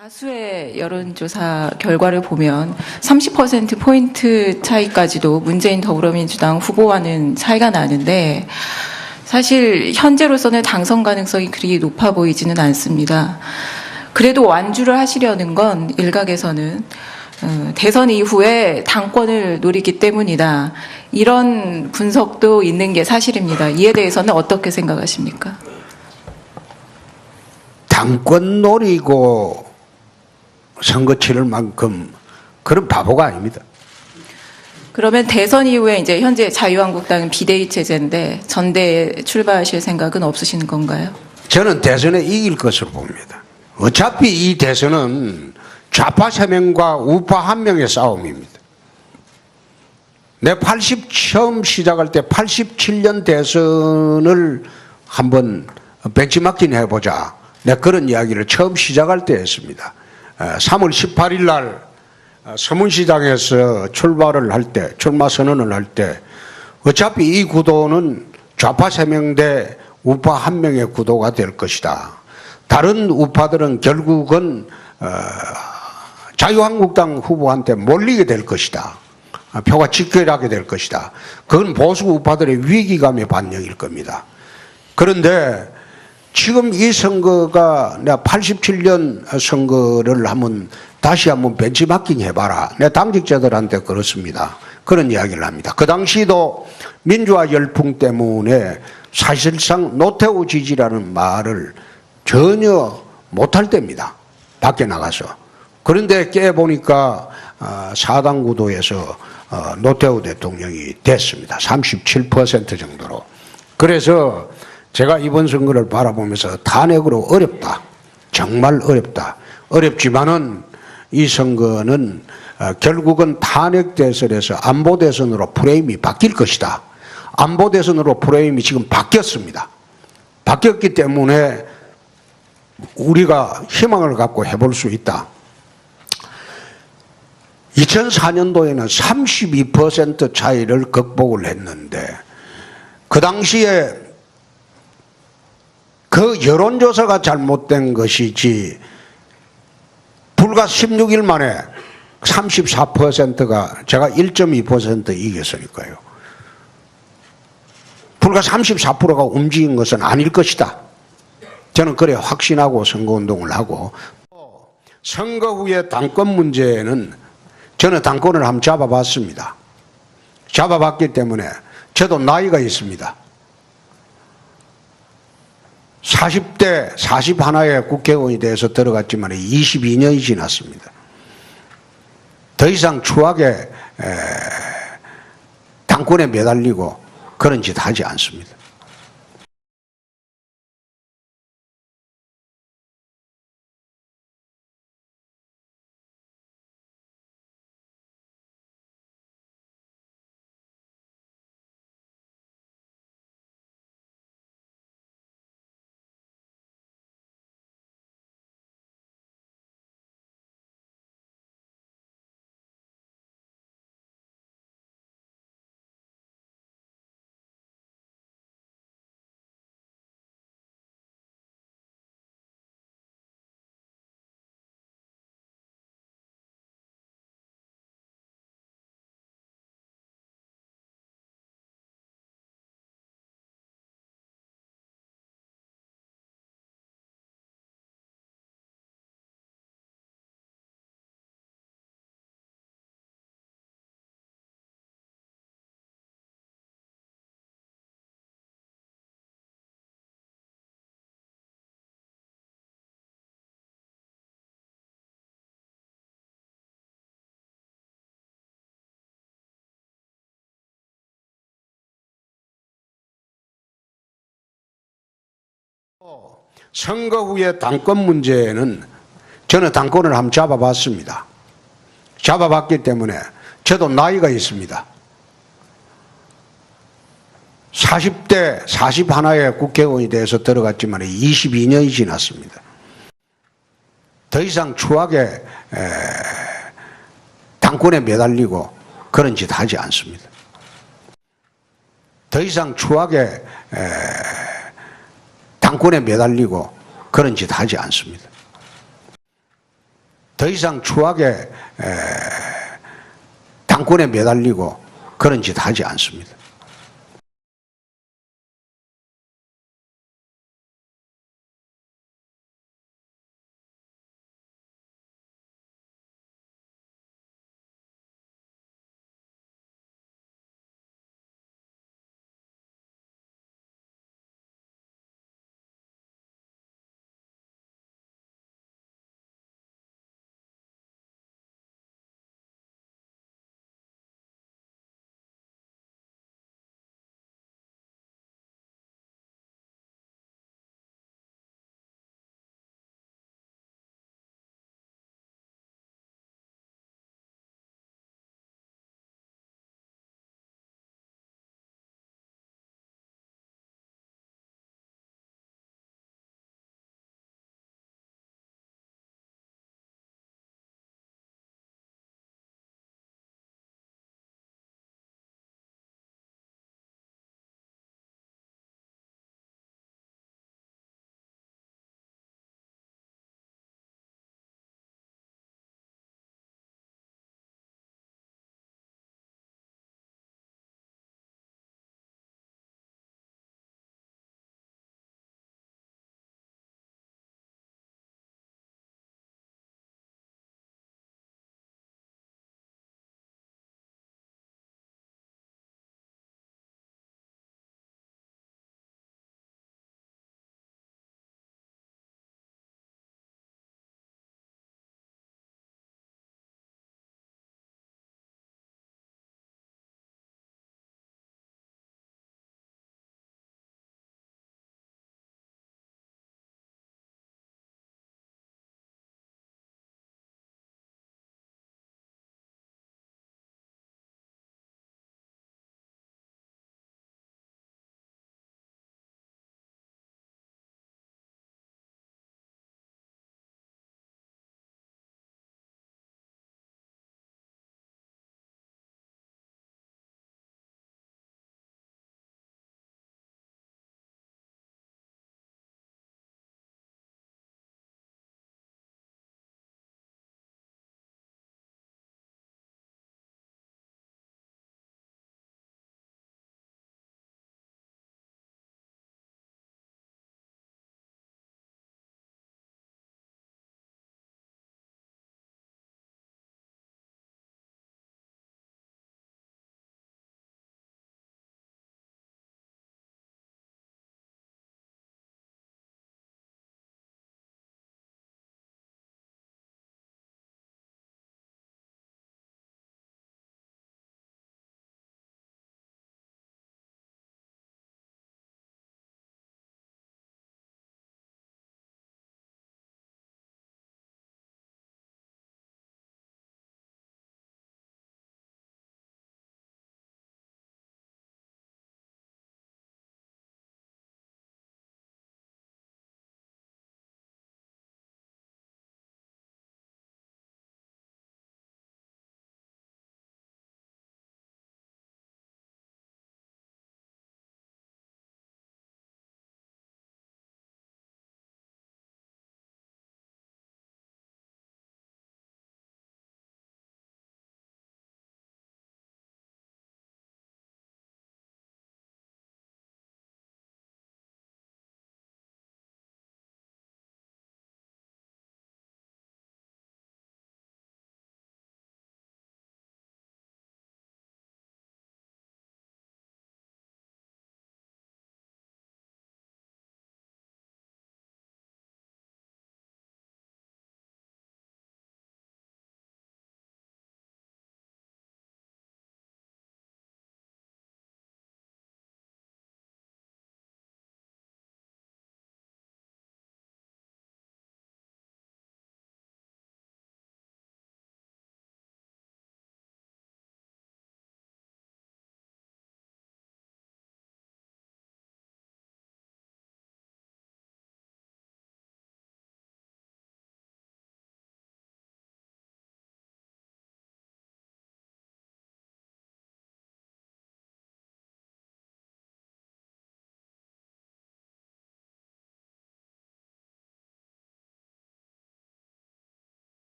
다수의 여론조사 결과를 보면 30%포인트 차이까지도 문재인 더불어민주당 후보와는 차이가 나는데 사실 현재로서는 당선 가능성이 그리 높아 보이지는 않습니다. 그래도 완주를 하시려는 건 일각에서는 대선 이후에 당권을 노리기 때문이다. 이런 분석도 있는 게 사실입니다. 이에 대해서는 어떻게 생각하십니까? 당권 노리고 선거 치를 만큼 그런 바보가 아닙니다. 그러면 대선 이후에 이제 현재 자유한국당은 비대위 체제인데 전대에 출마하실 생각은 없으신 건가요? 저는 대선에 이길 것으로 봅니다. 어차피 이 대선은 좌파 3명과 우파 1명의 싸움입니다. 내 처음 시작할 때 87년 대선을 한번 벤치마킹 해보자. 내가 그런 이야기를 처음 시작할 때 했습니다. 3월 18일 날 서문시장에서 출마 선언을 할 때 어차피 이 구도는 좌파 3명 대 우파 1명의 구도가 될 것이다. 다른 우파들은 결국은 자유한국당 후보한테 몰리게 될 것이다. 표가 직결하게 될 것이다. 그건 보수 우파들의 위기감의 반영일 겁니다. 그런데 지금 이 선거가 내가 87년 선거를 다시 한번 벤치마킹 해봐라. 내가 당직자들한테 그렇습니다. 그런 이야기를 합니다. 그 당시도 민주화 열풍 때문에 사실상 노태우 지지라는 말을 전혀 못할 때입니다. 밖에 나가서. 그런데 깨보니까 4당 구도에서 노태우 대통령이 됐습니다. 37% 정도로. 그래서 제가 이번 선거를 바라보면서 탄핵으로 어렵다. 정말 어렵다. 어렵지만은 이 선거는 결국은 탄핵 대선에서 안보 대선으로 프레임이 바뀔 것이다. 안보 대선으로 프레임이 지금 바뀌었습니다. 바뀌었기 때문에 우리가 희망을 갖고 해볼 수 있다. 2004년도에는 32% 차이를 극복을 했는데 그 당시에 그 여론조사가 잘못된 것이지 불과 16일 만에 34%가 제가 1.2% 이겼으니까요. 불과 34%가 움직인 것은 아닐 것이다. 저는 그래 확신하고 선거운동을 하고 선거 후에 당권 문제는 저는 당권을 한번 잡아봤습니다. 잡아봤기 때문에 저도 나이가 있습니다. 40대 41에 국회의원이 돼서 들어갔지만 22년이 지났습니다. 더 이상 추하게 당권에 매달리고 그런 짓 하지 않습니다. 선거 후에 당권 문제는 저는 당권을 한번 잡아봤습니다. 잡아봤기 때문에 저도 나이가 있습니다. 40대 41에 국회의원이 돼서 들어갔지만 22년이 지났습니다. 더 이상 추하게 당권에 매달리고 그런 짓 하지 않습니다. 더 이상 추하게 당권에 매달리고 그런 짓 하지 않습니다. 더 이상 추악의 당권에 매달리고 그런 짓 하지 않습니다.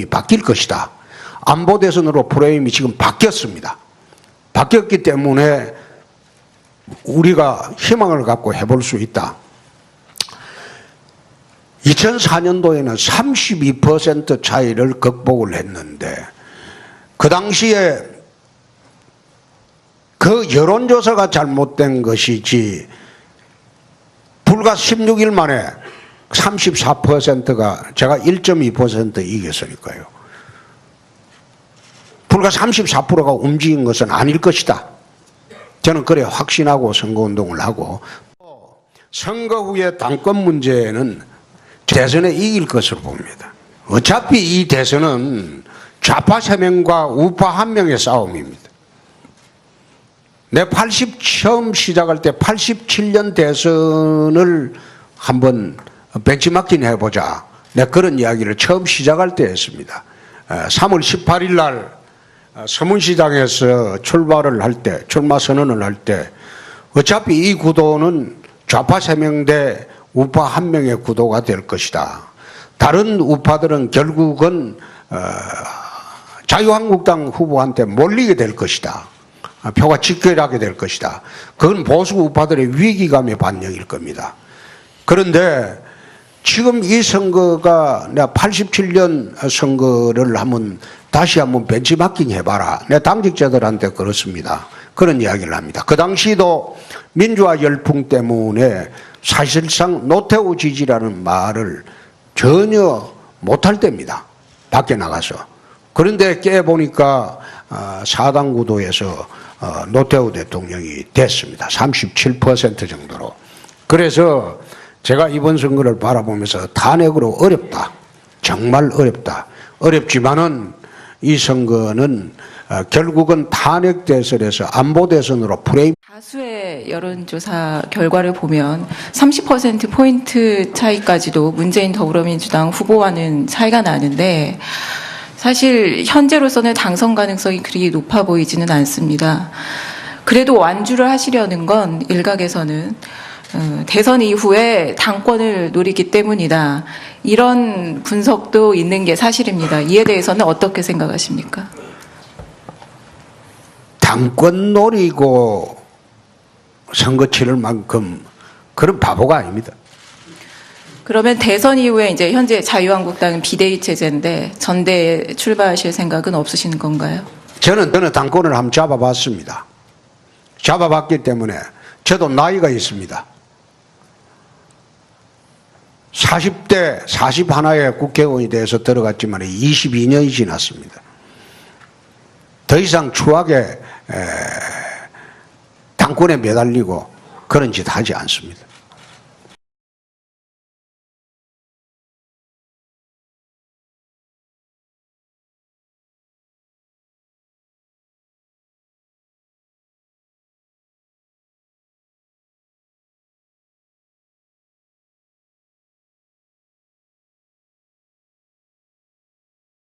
바뀔 것이다. 안보 대선으로 프레임이 지금 바뀌었습니다. 바뀌었기 때문에 우리가 희망을 갖고 해볼 수 있다. 2004년도에는 32% 차이를 극복을 했는데 그 당시에 그 여론조사가 잘못된 것이지 불과 16일 만에 34%가 제가 1.2% 이겼으니까요. 불과 34%가 움직인 것은 아닐 것이다. 저는 그래 확신하고 선거운동을 하고 선거 후에 당권 문제는 대선에 이길 것으로 봅니다. 어차피 이 대선은 좌파 3명과 우파 1명의 싸움입니다. 내 처음 시작할 때 87년 대선을 한번 벤치마킹 해보자. 내가 그런 이야기를 처음 시작할 때 했습니다. 3월 18일 날 서문시장에서 출마 선언을 할 때 어차피 이 구도는 좌파 3명 대 우파 1명의 구도가 될 것이다. 다른 우파들은 결국은 자유한국당 후보한테 몰리게 될 것이다. 표가 직결하게 될 것이다. 그건 보수 우파들의 위기감의 반영일 겁니다. 그런데 지금 이 선거가 내가 87년 선거를 다시 한번 벤치마킹 해봐라. 내가 당직자들한테 그렇습니다. 그런 이야기를 합니다. 그 당시도 민주화 열풍 때문에 사실상 노태우 지지라는 말을 전혀 못할 때입니다. 밖에 나가서. 그런데 깨보니까 4당 구도에서 노태우 대통령이 됐습니다. 37% 정도로. 그래서 제가 이번 선거를 바라보면서 탄핵으로 어렵다. 정말 어렵다. 어렵지만은 이 선거는 결국은 탄핵 대선에서 안보 대선으로 프레임. 다수의 여론조사 결과를 보면 30%포인트 차이까지도 문재인 더불어민주당 후보와는 차이가 나는데 사실 현재로서는 당선 가능성이 그리 높아 보이지는 않습니다. 그래도 완주를 하시려는 건 일각에서는 대선 이후에 당권을 노리기 때문이다. 이런 분석도 있는 게 사실입니다. 이에 대해서는 어떻게 생각하십니까? 당권 노리고 선거 치를 만큼 그런 바보가 아닙니다. 그러면 대선 이후에 이제 현재 자유한국당은 비대위 체제인데 전대에 출마하실 생각은 없으신 건가요? 저는 당권을 한번 잡아봤습니다. 잡아봤기 때문에 저도 나이가 있습니다. 40대 41에 국회의원이 돼서 들어갔지만 22년이 지났습니다. 더 이상 추하게 당권에 매달리고 그런 짓 하지 않습니다.